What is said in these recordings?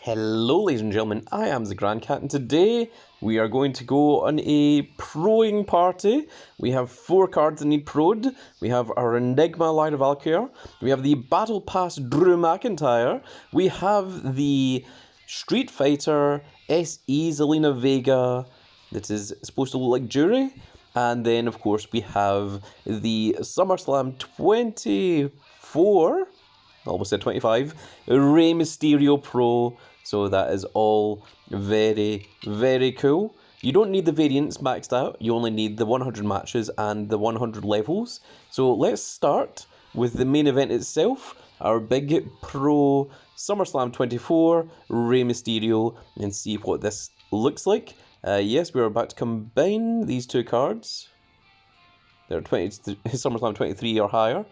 Hello ladies and gentlemen, I am the Grand Cat and today we are going to go on a proing party. We have 4 cards that need proed. We have our Enigma Line of Valkyr. We have the Battlepass Drew McIntyre. We have the Street Fighter SE Zelina Vega that is supposed to look like Jury. And then of course we have the Summerslam 24, almost said 25, Rey Mysterio Pro. So that is all very, very cool. You don't need the variants maxed out. You only need the 100 matches and the 100 levels. So let's start with the main event itself. Our big Pro SummerSlam 24, Rey Mysterio, and see what this looks like. Yes, we're about to combine these 2 cards. They're SummerSlam 23 or higher.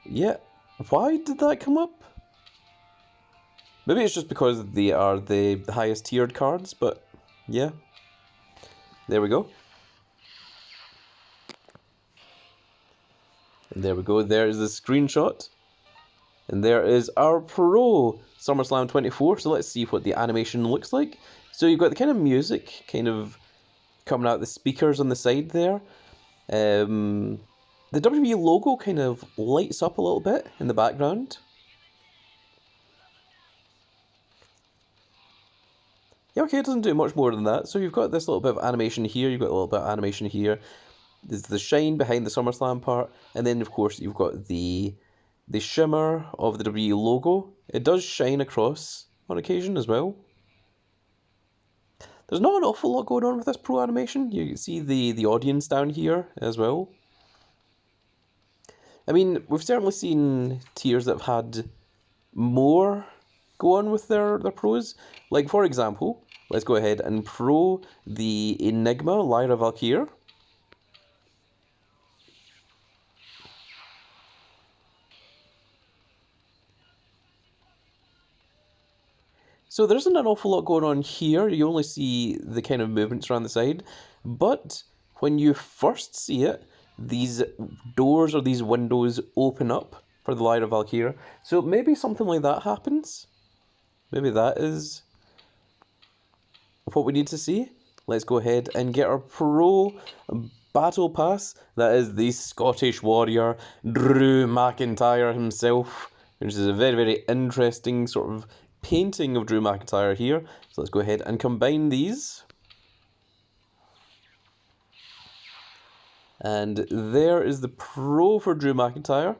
Yeah, why did that come up? Maybe it's just because they are the highest tiered cards, but yeah. There we go. And there we go, there is the screenshot. And there is our Pro SummerSlam 24, so let's see what the animation looks like. So you've got the kind of music kind of coming out the speakers on the side there. The WWE logo kind of lights up a little bit in the background. Yeah, okay, it doesn't do much more than that. So you've got this little bit of animation here, you've got a little bit of animation here. There's the shine behind the SummerSlam part, and then of course you've got the shimmer of the WWE logo. It does shine across on occasion as well. There's not an awful lot going on with this Pro animation. You can see the audience down here as well. I mean, we've certainly seen tiers that have had more go on with their pros. Like, for example, let's go ahead and pro the Enigma Lyra Valkyr. So there isn't an awful lot going on here. You only see the kind of movements around the side. But when you first see it, these doors or these windows open up for the Lyra Valkyr. So maybe something like that happens. Maybe that is what we need to see. Let's go ahead and get our Pro Battle Pass. That is the Scottish Warrior, Drew McIntyre himself, which is a very, very interesting sort of painting of Drew McIntyre here. So let's go ahead and combine these. And there is the Pro for Drew McIntyre.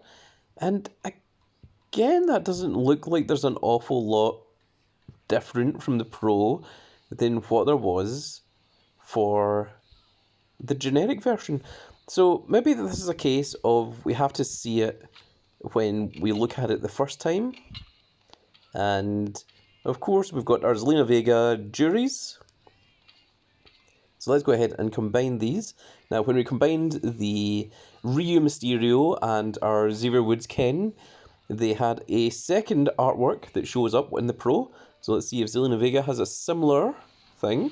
And again, that doesn't look like there's an awful lot different from the Pro than what there was for the generic version. So maybe this is a case of we have to see it when we look at it the first time. And of course we've got our Zelina Vega juries. So let's go ahead and combine these. Now when we combined the Ryu Mysterio and our Xavier Woods Ken, they had a second artwork that shows up in the Pro. So let's see if Zelina Vega has a similar thing.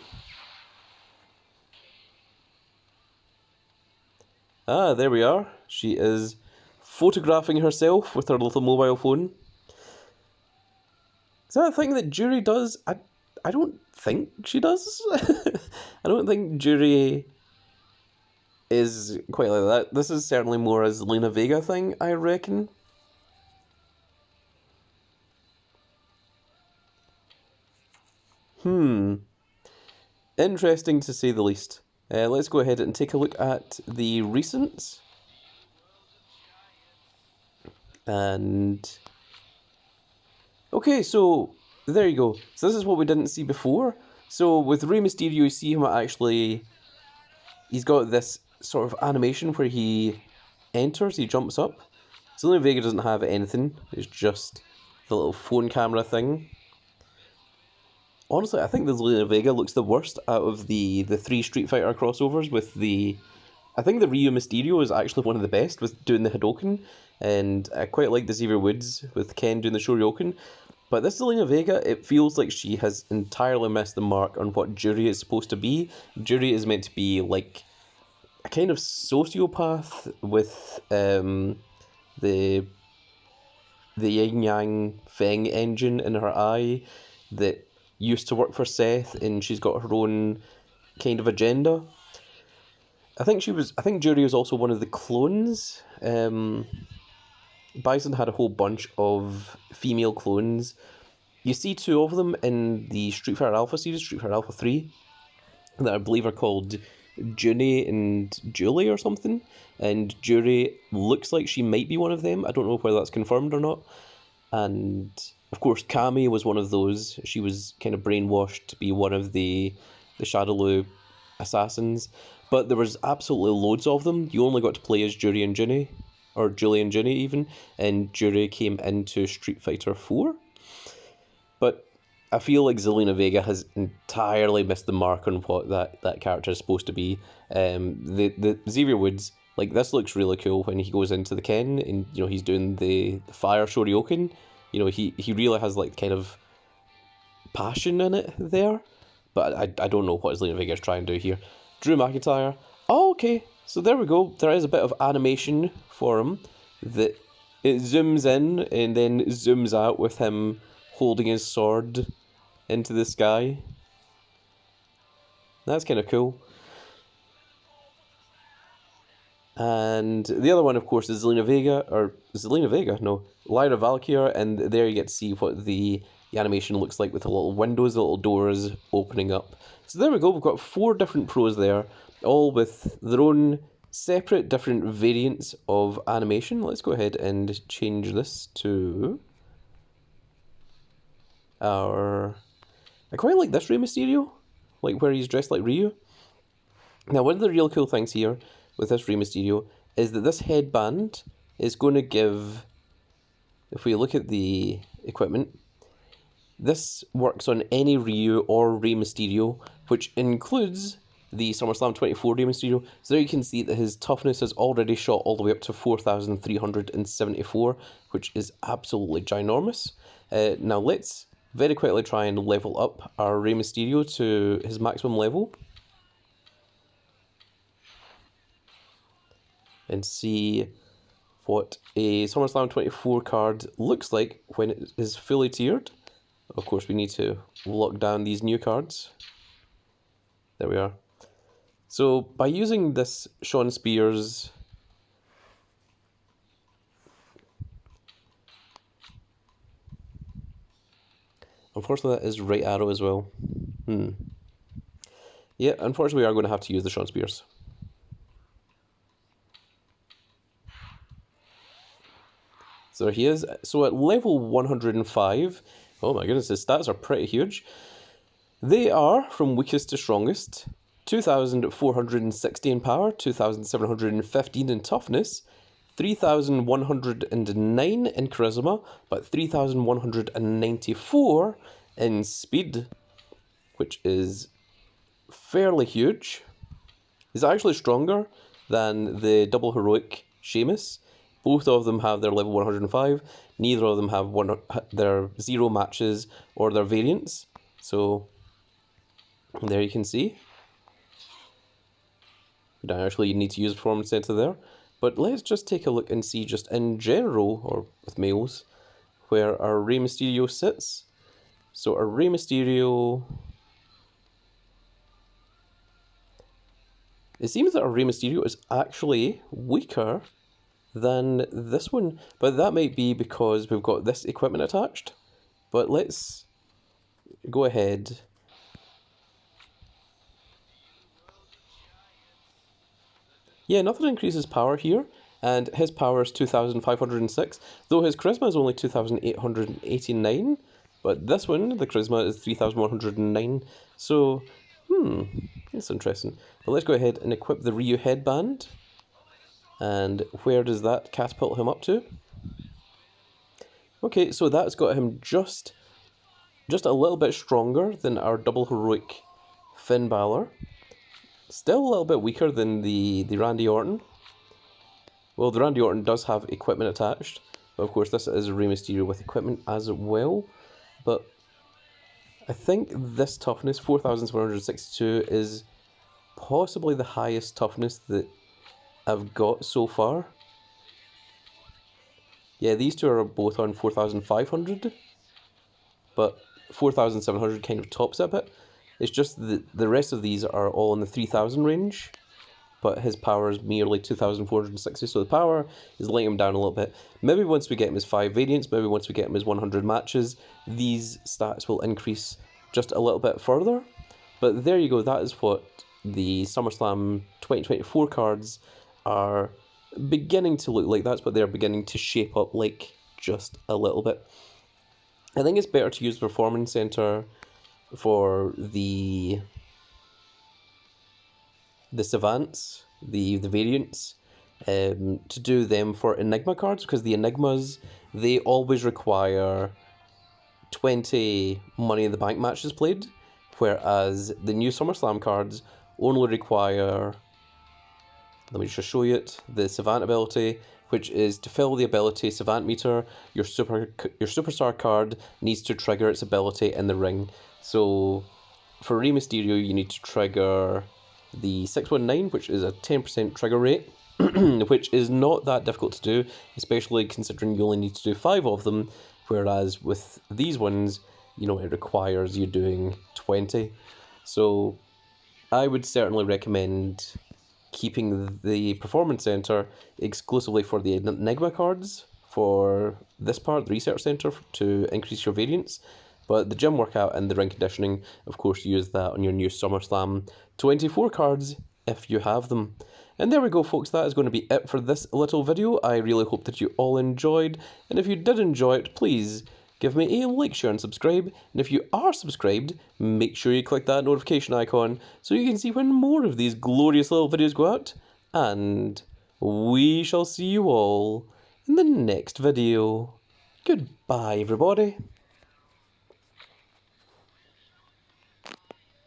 Ah, there we are. She is photographing herself with her little mobile phone. Is that a thing that Jury does? I don't think she does. I don't think Jury is quite like that. This is certainly more a Zelina Vega thing, I reckon. Interesting to say the least. Let's go ahead and take a look at the recents. And okay, so there you go. So this is what we didn't see before. So with Rey Mysterio, you see him actually, he's got this sort of animation where he enters, he jumps up. Zelina Vega doesn't have anything, it's just the little phone camera thing. Honestly, I think the Zelina Vega looks the worst out of the 3 Street Fighter crossovers with the... I think the Ryu Mysterio is actually one of the best with doing the Hadoken, and I quite like the Xavier Woods with Ken doing the Shoryuken. But this Zelina Vega, it feels like she has entirely missed the mark on what Jury is supposed to be. Jury is meant to be like a kind of sociopath with the the yin yang Feng engine in her eye that used to work for Seth, and she's got her own kind of agenda. I think Jury was also one of the clones. Bison had a whole bunch of female clones. You see two of them in the Street Fighter Alpha series, Street Fighter Alpha 3, that I believe are called Junie and Julie or something. And Jury looks like she might be one of them. I don't know whether that's confirmed or not. And of course, Kami was one of those. She was kind of brainwashed to be one of the Shadaloo assassins. But there was absolutely loads of them. You only got to play as Jury and Junie, or Julie and Junie even, and Jury came into Street Fighter 4. But I feel like Zelina Vega has entirely missed the mark on what that character is supposed to be. The Xavier Woods, like, this looks really cool when he goes into the Ken and, you know, he's doing the fire Shoryuken. You know, he really has, like, kind of passion in it there. But I don't know what Zelina Vega is trying to do here. Drew McIntyre. Oh, okay. So there we go. There is a bit of animation for him that it zooms in and then zooms out with him holding his sword into the sky. That's kind of cool. And the other one, of course, is Lyra Valkyr, and there you get to see what the animation looks like with the little windows, the little doors opening up. So there we go, we've got 4 different pros there, all with their own separate different variants of animation. Let's go ahead and change this to our... I quite like this Rey Mysterio, like where he's dressed like Ryu. Now, one of the real cool things here with this Rey Mysterio is that this headband is going to give, if we look at the equipment, this works on any Ryu or Rey Mysterio, which includes the SummerSlam 24 Rey Mysterio. So there you can see that his toughness has already shot all the way up to 4,374, which is absolutely ginormous. Now let's very quickly try and level up our Rey Mysterio to his maximum level. And see what a SummerSlam 24 card looks like when it is fully tiered. Of course, we need to lock down these new cards. There we are. So, by using this Shawn Spears unfortunately that is right arrow as well. Yeah, unfortunately we are going to have to use the Shawn Spears. So he is. So at level 105, oh my goodness, his stats are pretty huge. They are, from weakest to strongest, 2,460 in power, 2,715 in toughness, 3,109 in charisma, but 3,194 in speed, which is fairly huge. He's actually stronger than the double heroic Sheamus. Both of them have their level 105. Neither of them have their 0 matches or their variants. So there you can see. You don't actually need to use Performance Center there. But let's just take a look and see just in general, or with males, where our Rey Mysterio sits. So our Rey Mysterio... It seems that our Rey Mysterio is actually weaker than this one, but that might be because we've got this equipment attached. But let's go ahead. Yeah, nothing increases power here, and his power is 2,506, though his charisma is only 2,889, but this one, the charisma is 3,109, so, that's interesting. But let's go ahead and equip the Ryu headband. And where does that catapult him up to? Okay, so that's got him just a little bit stronger than our double heroic Finn Balor. Still a little bit weaker than the Randy Orton. Well, the Randy Orton does have equipment attached, but of course this is a Rey Mysterio with equipment as well. But I think this toughness, 4,762, is possibly the highest toughness that I've got so far. Yeah, these two are both on 4,500, but 4,700 kind of tops it a bit. It's just the rest of these are all in the 3,000 range, but his power is merely 2,460, so the power is letting him down a little bit. Maybe once we get him as 5 variants, maybe once we get him as 100 matches, these stats will increase just a little bit further. But there you go, that is what the SummerSlam 2024 cards are beginning to look like. That's what they're beginning to shape up like, just a little bit. I think it's better to use the Performance Center for the savants, the variants, to do them for Enigma cards, because the Enigmas, they always require 20 Money in the Bank matches played, whereas the new SummerSlam cards only require, let me just show you it, the Savant ability, which is to fill the ability Savant meter, your superstar card needs to trigger its ability in the ring. So for Mysterio, you need to trigger the 619, which is a 10% trigger rate, which is not that difficult to do, especially considering you only need to do 5 of them, whereas with these ones, you know, it requires you doing 20. So I would certainly recommend keeping the Performance Center exclusively for the Enigma cards for this part, the Research Center, to increase your variance. But the gym workout and the ring conditioning, of course, use that on your new SummerSlam 24 cards, if you have them. And there we go, folks, that is going to be it for this little video. I really hope that you all enjoyed, and if you did enjoy it, please give me a like, share and subscribe, and if you are subscribed, make sure you click that notification icon so you can see when more of these glorious little videos go out, and we shall see you all in the next video. Goodbye, everybody.